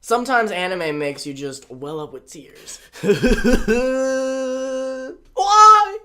Sometimes anime makes you just well up with tears. Why?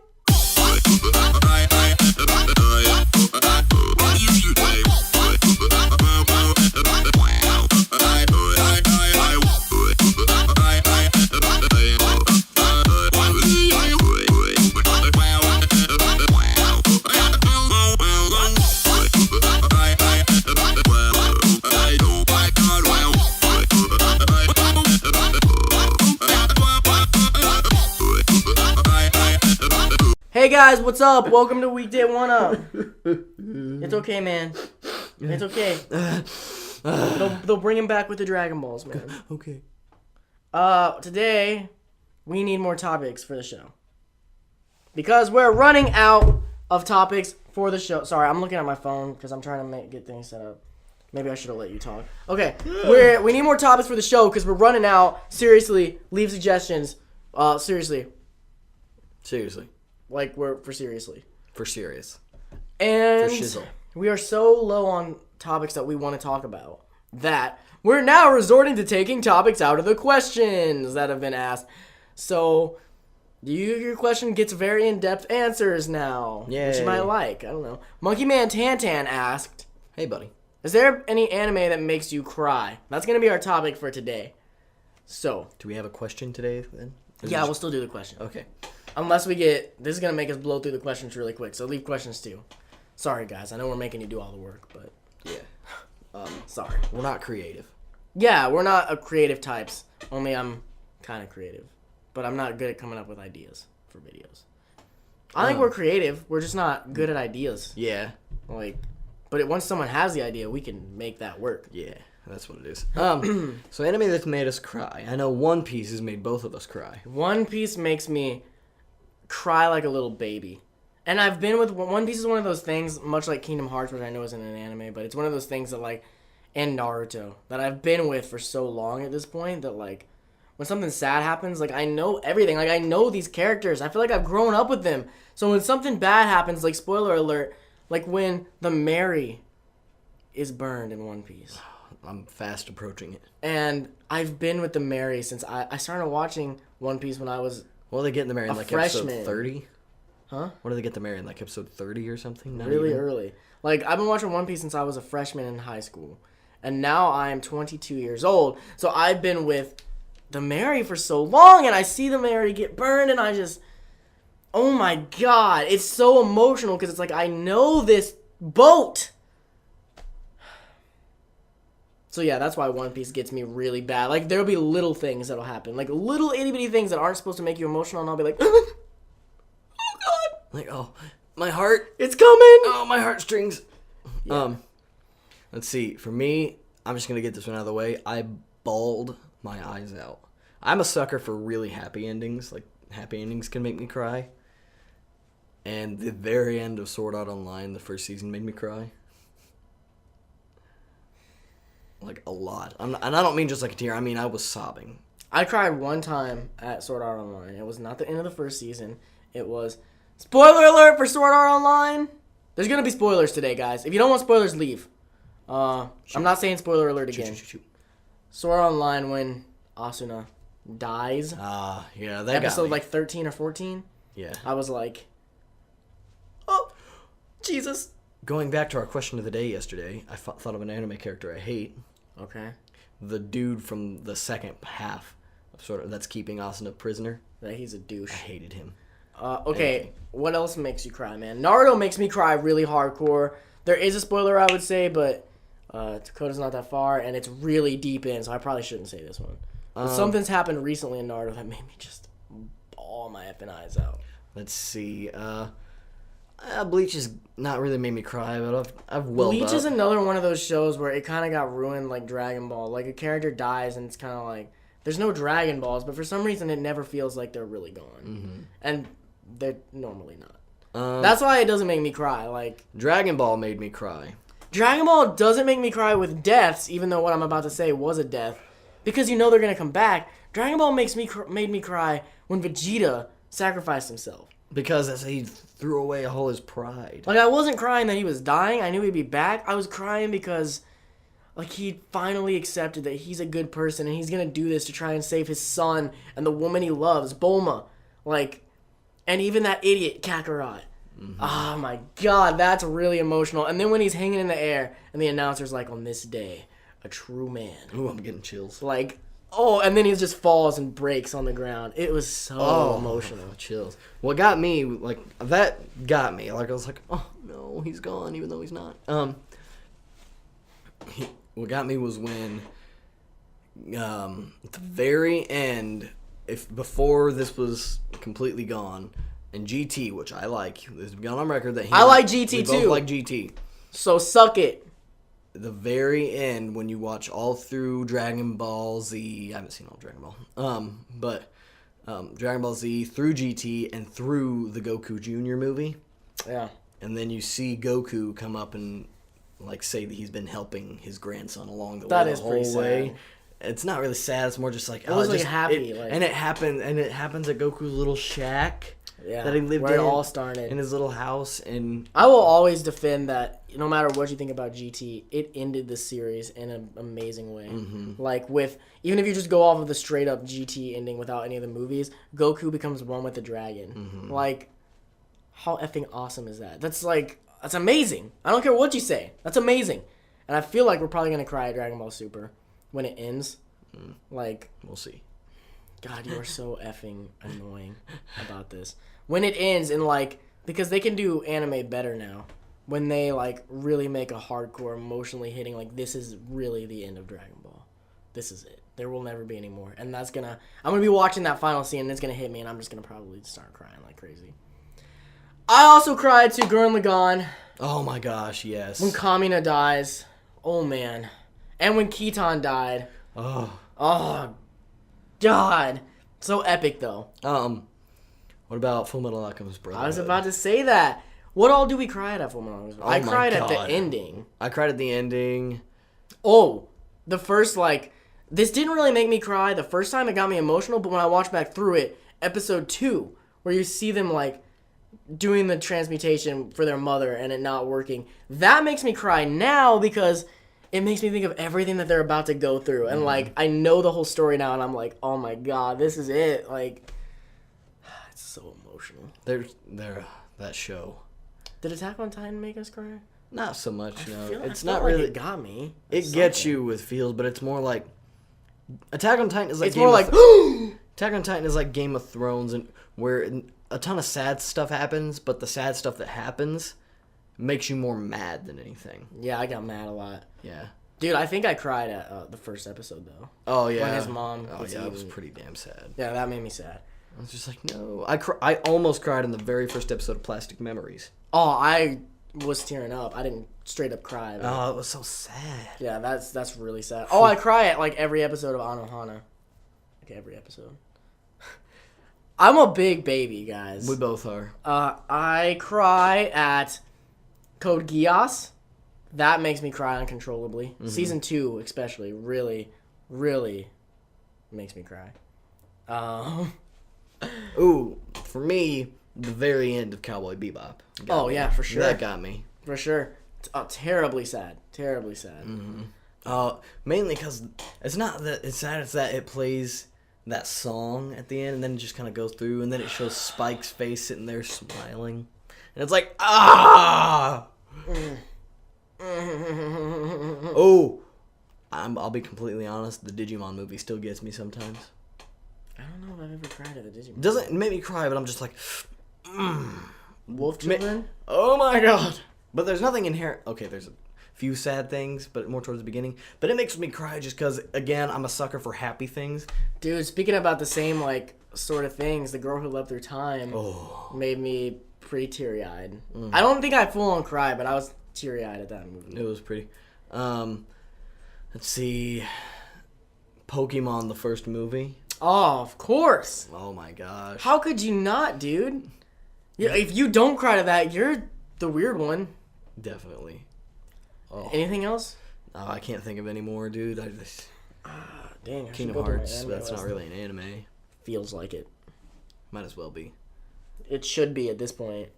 Hey guys, what's up? Welcome to Weekday 1 Up. It's okay, man. It's okay. They'll bring him back with the Dragon Balls, man. Okay. Today, we need more topics for the show. Because we're running out of topics for the show. Sorry, I'm looking at my phone because I'm trying to get things set up. Maybe I should have let you talk. Okay, we need more topics for the show because we're running out. Seriously, leave suggestions. Seriously. Like, we're for seriously. For serious. And For shizzle. We are so low on topics that we want to talk about that we're now resorting to taking topics out of the questions that have been asked. So, your question gets very in-depth answers now. Yay. Which you might like. I don't know. Monkey Man Tantan asked, Hey, buddy. is there any anime that makes you cry? That's going to be our topic for today. So. Do we have a question today, then? We'll still do the question. Okay. Unless we get... This is going to make us blow through the questions really quick, so leave questions too. Sorry, guys. I know we're making you do all the work, but... Yeah. Sorry. We're not creative. Yeah, we're not a creative types. Only I'm kind of creative. But I'm not good at coming up with ideas for videos. I think we're creative. We're just not good at ideas. Yeah. But once someone has the idea, we can make that work. Yeah. That's what it is. So anime that's made us cry. I know One Piece has made both of us cry. One Piece makes me cry like a little baby. And I've been with... One Piece is one of those things, much like Kingdom Hearts, which I know isn't an anime, but it's one of those things that, and Naruto, that I've been with for so long at this point that, when something sad happens, I know everything. I know these characters. I feel like I've grown up with them. So when something bad happens, spoiler alert, when the Mary is burned in One Piece. I'm fast approaching it. And I've been with the Mary since I started watching One Piece when I was... Well, they get the Mary in freshman. episode 30? Huh? What do they get the Mary in episode 30 or something? Not really even? early. I've been watching One Piece since I was a freshman in high school. And now I am 22 years old. So I've been with the Mary for so long, and I see the Mary get burned, and I just... Oh my god. It's so emotional, because it's I know this boat. So yeah, that's why One Piece gets me really bad. There'll be little things that'll happen. Little itty-bitty things that aren't supposed to make you emotional, and I'll be like... Oh god. Oh, my heart. It's coming. Oh, my heartstrings. Yeah. Let's see. For me, I'm just going to get this one out of the way. I bawled my eyes out. I'm a sucker for really happy endings. Happy endings can make me cry. And the very end of Sword Art Online, the first season, made me cry. A lot. And I don't mean just a tear. I mean, I was sobbing. I cried one time at Sword Art Online. It was not the end of the first season. It was... Spoiler alert for Sword Art Online! There's going to be spoilers today, guys. If you don't want spoilers, leave. I'm not saying spoiler alert again. Shoot. Sword Art Online when Asuna dies. Yeah, that Episode got me. 13 or 14. Yeah. I was like... Oh, Jesus. Going back to our question of the day yesterday, I thought of an anime character I hate. Okay. The dude from the second half of that's keeping Asuna prisoner. That he's a douche. I hated him. Okay, what else makes you cry, man? Naruto makes me cry really hardcore. There is a spoiler, I would say, but Dakota's not that far, and it's really deep in, so I probably shouldn't say this one. But something's happened recently in Naruto that made me just bawl my effing eyes out. Let's see. Bleach has not really made me cry, but I've welled up. Bleach is another one of those shows where it kind of got ruined like Dragon Ball. A character dies, and it's kind of there's no Dragon Balls, but for some reason it never feels like they're really gone. Mm-hmm. And they're normally not. That's why it doesn't make me cry. Dragon Ball made me cry. Dragon Ball doesn't make me cry with deaths, even though what I'm about to say was a death, because you know they're gonna come back. Dragon Ball made me cry when Vegeta sacrificed himself. Because he threw away all his pride. I wasn't crying that he was dying. I knew he'd be back. I was crying because like he finally accepted that he's a good person and he's gonna do this to try and save his son and the woman he loves, Bulma. Like, and even that idiot Kakarot. Oh my god, that's really emotional. And then when he's hanging in the air and the announcer's like, on this day, a true man. Ooh, I'm getting chills. Like, oh, and then he just falls and breaks on the ground. It was so emotional. Chills. What got me, like, that got me. Like, I was like, oh no, he's gone, even though he's not. What got me was when, at the very end, before this was completely gone, and GT, which I like, it's gone on record that I like GT we too. both like GT. So suck it. The very end, when you watch all through Dragon Ball Z, I haven't seen all Dragon Ball, but Dragon Ball Z through GT and through the Goku Jr. movie. Yeah. And then you see Goku come up and like say that he's been helping his grandson along the That way is the whole pretty way. sad. It's not really sad. It's more just like It was like just, happy, and it happens at Goku's little shack that he lived where in. it all started. In his little house. And I will always defend that no matter what you think about GT, it ended the series in an amazing way. Mm-hmm. Like even if you just go off of the straight up GT ending without any of the movies, Goku becomes one with the dragon. Mm-hmm. Like, how effing awesome is that? That's amazing. I don't care what you say. That's amazing. And I feel like we're probably gonna cry at Dragon Ball Super when it ends. Like, we'll see. God, you are so effing annoying about this. When it ends, and like, because they can do anime better now, when they like really make a hardcore, emotionally hitting, like, this is really the end of Dragon Ball. This is it. There will never be any more. And I'm gonna be watching that final scene, and it's gonna hit me, and I'm just gonna probably start crying like crazy. I also cried to Gurren Lagann. Oh my gosh, yes. When Kamina dies. Oh man. And when Kitan died. Oh. Oh, God. So epic, though. What about Fullmetal Alchemist Brotherhood? I was about to say that. What all do we cry at Fullmetal Alchemist? I cried at the ending. I cried at the ending. Oh, the first, like, this didn't really make me cry. The first time it got me emotional, but when I watched back through it, episode 2, where you see them, like, doing the transmutation for their mother and it not working, that makes me cry now because it makes me think of everything that they're about to go through. And, like, I know the whole story now, and I'm like, oh, my God, this is it. Like, it's so emotional. That show. Did Attack on Titan make us cry? Not so much, no. It's I not felt really. Like it got me. It gets you with feels, but it's more like Attack on Titan is like. It's more like Attack on Titan is like Game of Thrones, and where a ton of sad stuff happens, but the sad stuff that happens makes you more mad than anything. Yeah, I got mad a lot. Yeah. Dude, I think I cried at the first episode though. Oh yeah. When his mom. Oh yeah, it was pretty damn sad. Yeah, that made me sad. I was just like, no. I almost cried in the very first episode of Plastic Memories. Oh, I was tearing up. I didn't straight up cry. But... Oh, it was so sad. Yeah, that's really sad. Oh, I cry at like every episode of Anohana. Like every episode. I'm a big baby, guys. We both are. I cry at Code Geass. That makes me cry uncontrollably. Mm-hmm. Season 2, especially, really, really makes me cry. Ooh, for me, the very end of Cowboy Bebop. Yeah, for sure. That got me. For sure. Terribly sad. Terribly sad. Mm-hmm. Mainly because it's not that it's sad, it's that it plays that song at the end, and then it just kind of goes through, and then it shows Spike's face sitting there smiling. And it's like, ah! Oh! I'll be completely honest, the Digimon movie still gets me sometimes. I don't know if I've ever cried at a Digimon. Doesn't make me cry, but I'm just like, Wolf Children? Oh my god! But there's nothing inherent. Okay, there's a few sad things, but more towards the beginning. But it makes me cry just because, again, I'm a sucker for happy things. Dude, speaking about the same, like, sort of things, The Girl Who Loved Her Time made me pretty teary-eyed. I don't think I full-on cried, but I was teary-eyed at that movie. It was pretty. Let's see. Pokemon, the first movie. Oh, of course. Oh my gosh. How could you not, dude? If you don't cry to that, you're the weird one. Definitely. Oh. Anything else? Oh, I can't think of any more, dude. Dang. Kingdom Hearts, that's not really an anime. Feels like it. Might as well be. It should be at this point.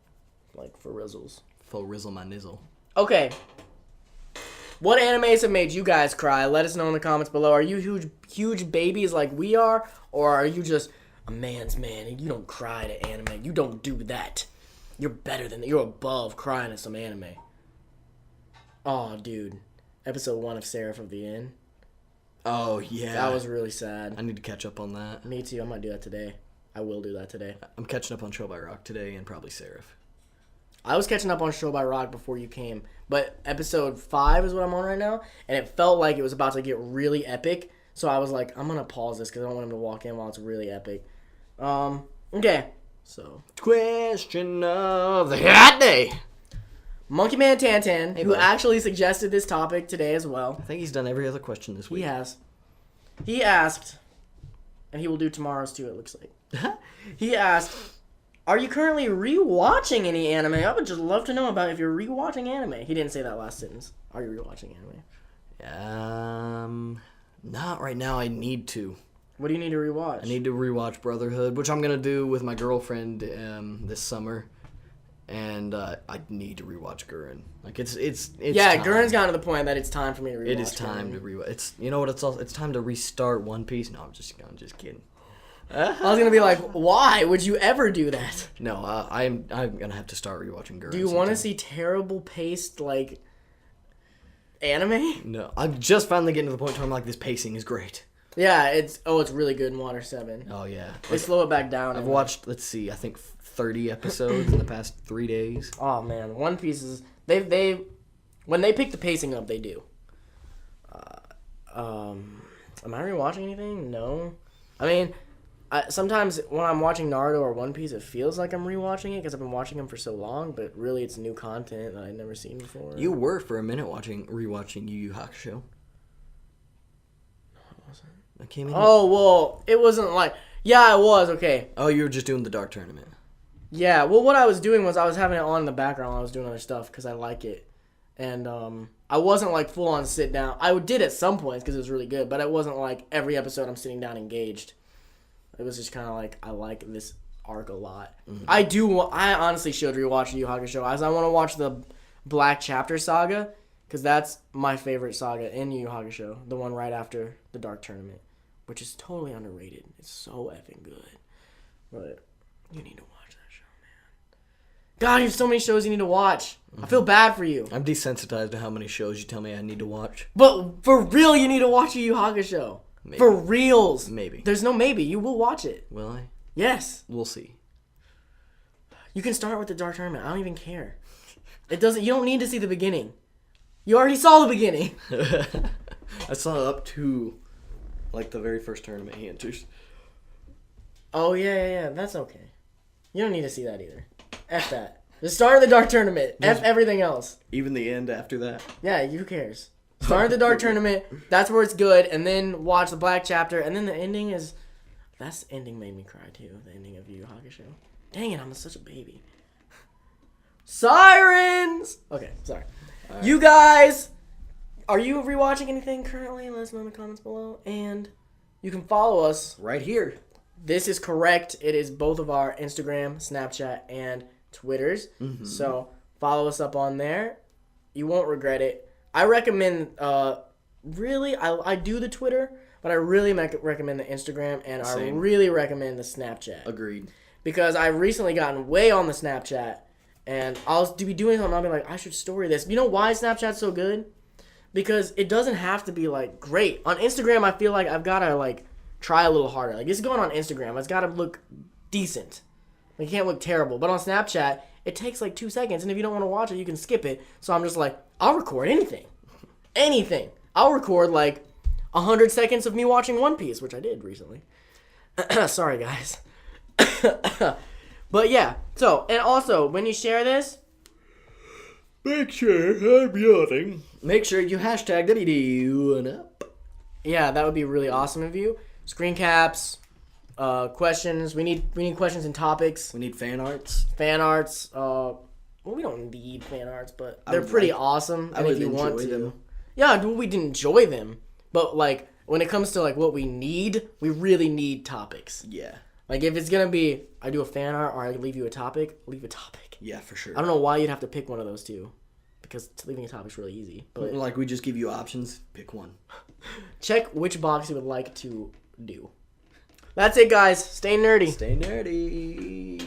Like, for Rizzles. For Rizzle my nizzle. Okay. What animes have made you guys cry? Let us know in the comments below. Are you huge babies like we are? Or are you just a man's man and you don't cry to anime? You don't do that. You're better than that. You're above crying at some anime. Oh, dude. Episode 1 of Seraph of the Inn. Oh, yeah. That was really sad. I need to catch up on that. Me too. I might do that today. I will do that today. I'm catching up on Show by Rock today and probably Seraph. I was catching up on Show by Rock before you came, but episode 5 is what I'm on right now, and it felt like it was about to get really epic, so I was like, I'm going to pause this because I don't want him to walk in while it's really epic. Okay, so. Question of the hot day. Monkey Man Tantan, who bud. actually suggested this topic today as well. I think he's done every other question this week. He has. He asked, and he will do tomorrow's too, it looks like. He asked, are you currently rewatching any anime? I would just love to know about if you're rewatching anime. He didn't say that last sentence. Are you rewatching anime? Not right now. I need to. What do you need to rewatch? I need to rewatch Brotherhood, which I'm gonna do with my girlfriend this summer, and I need to rewatch Gurren. Like it's yeah, time. Gurren's gotten to the point that it's time for me to rewatch. It is time to rewatch. It's it's time to restart One Piece. No, I'm just kidding. I was gonna be like, why would you ever do that? No, I'm gonna have to start rewatching Gurren. Do you want to see terrible paced like anime? No, I'm just finally getting to the point where I'm like, this pacing is great. Yeah, it's really good in Water 7. Oh yeah, They slow it back down. I've watched. Let's see, I think 30 episodes in the past 3 days. Oh man, One Piece is they when they pick the pacing up, they do. Am I rewatching anything? No. I mean, sometimes when I'm watching Naruto or One Piece, it feels like I'm rewatching it because I've been watching them for so long. But really, it's new content that I've never seen before. You were for a minute rewatching Yu Yu Hakusho. No, I wasn't. I came in. Oh well, it wasn't like. Yeah, I was okay. Oh, you were just doing the Dark Tournament. Yeah, well, what I was doing was I was having it on in the background while I was doing other stuff because I like it. And I wasn't like full on sit down. I did at some points because it was really good, but it wasn't like every episode I'm sitting down engaged. It was just kind of like, I like this arc a lot. Mm-hmm. I honestly should rewatch Yu Yu Hakusho as I want to watch the Black Chapter saga because that's my favorite saga in Yu Yu Hakusho, the one right after the Dark Tournament, which is totally underrated. It's so effing good. But you need to watch that show, man. God, you have so many shows you need to watch. Mm-hmm. I feel bad for you. I'm desensitized to how many shows you tell me I need to watch. But for real, you need to watch Yu Yu Hakusho. Maybe. For reals. Maybe. There's no maybe. You will watch it. Will I? Yes. We'll see. You can start with the Dark Tournament. I don't even care. You don't need to see the beginning. You already saw the beginning. I saw up to like the very first tournament he enters. Oh yeah. That's okay. You don't need to see that either. F that. Just start the Dark Tournament. F everything else. Even the end after that. Yeah, who cares? Start the Dark Tournament. That's where it's good, and then watch the Black Chapter, and then the ending is. That ending made me cry too. The ending of Yu Yu Hakusho. Dang it, I'm such a baby. Sirens. Okay, sorry. Right. You guys, are you rewatching anything currently? Let us know in the comments below, and you can follow us right here. This is correct. It is both of our Instagram, Snapchat, and Twitters. Mm-hmm. So follow us up on there. You won't regret it. I recommend, really, I do the Twitter, but I really recommend the Instagram, and Same. I really recommend the Snapchat. Agreed. Because I've recently gotten way on the Snapchat, and I'll be doing something, I'll be like, I should story this. You know why Snapchat's so good? Because it doesn't have to be, like, great. On Instagram, I feel like I've got to, like, try a little harder. Like, it's going on Instagram. It's got to look decent. Like, it can't look terrible. But on Snapchat, it takes, like, 2 seconds, and if you don't want to watch it, you can skip it. So I'm just like, I'll record anything. Anything. I'll record, like, 100 seconds of me watching One Piece, which I did recently. Sorry, guys. But, yeah. So, and also, when you share this... Make sure I'm yawning. Make sure you hashtag WD1up. Yeah, that would be really awesome of you. Screen caps, questions. We need questions and topics. We need fan arts. Fan arts. Well, we don't need fan arts, but they're pretty awesome. I would enjoy them. Yeah, we'd enjoy them. But, like, when it comes to, like, what we need, we really need topics. Yeah. Like, if it's going to be, I do a fan art or I leave you a topic, leave a topic. Yeah, for sure. I don't know why you'd have to pick one of those two. because leaving a topic's really easy. But Like, we just give you options. Pick one. check which box you would like to do. That's it, guys. Stay nerdy. Stay nerdy.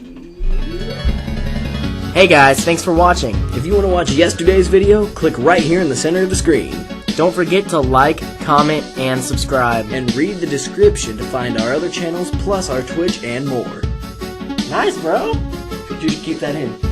Hey, guys. Thanks for watching. If you want to watch yesterday's video, click right here in the center of the screen. Don't forget to like, comment, and subscribe. And read the description to find our other channels, plus our Twitch and more. Nice, bro. Could you keep that in?